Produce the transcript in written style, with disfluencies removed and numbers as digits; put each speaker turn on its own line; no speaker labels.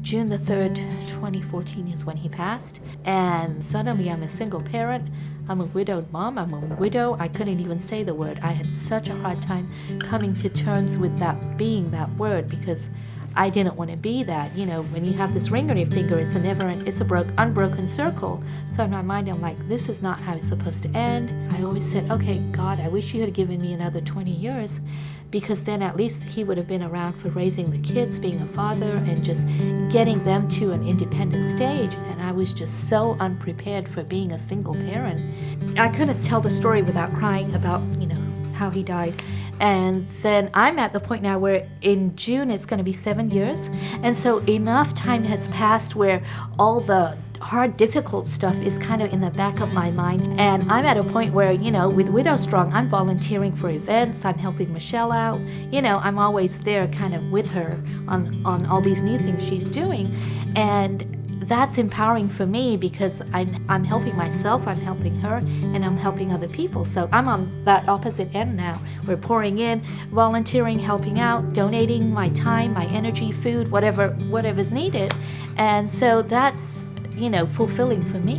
June the 3rd, 2014 is when he passed. And suddenly I'm a single parent. I'm a widowed mom. I'm a widow. I couldn't even say the word. I had such a hard time coming to terms with that being that word because I didn't want to be that. You know, when you have this ring on your finger, it's unbroken circle. So in my mind, I'm like, this is not how it's supposed to end. I always said, okay, God, I wish you had given me another 20 years because then at least he would have been around for raising the kids, being a father, and just getting them to an independent stage. And I was just so unprepared for being a single parent. I couldn't tell the story without crying about, how he died. And then I'm at the point now where in June it's going to be 7 years. And so enough time has passed where all the hard, difficult stuff is kind of in the back of my mind. And I'm at a point where, with Widow Strong, I'm volunteering for events. I'm helping Michelle out. I'm always there kind of with her on all these new things she's doing. And that's empowering for me because I'm helping myself, I'm helping her, and I'm helping other people. So I'm on that opposite end now. We're pouring in, volunteering, helping out, donating my time, my energy, food, whatever's needed. And so that's, fulfilling for me.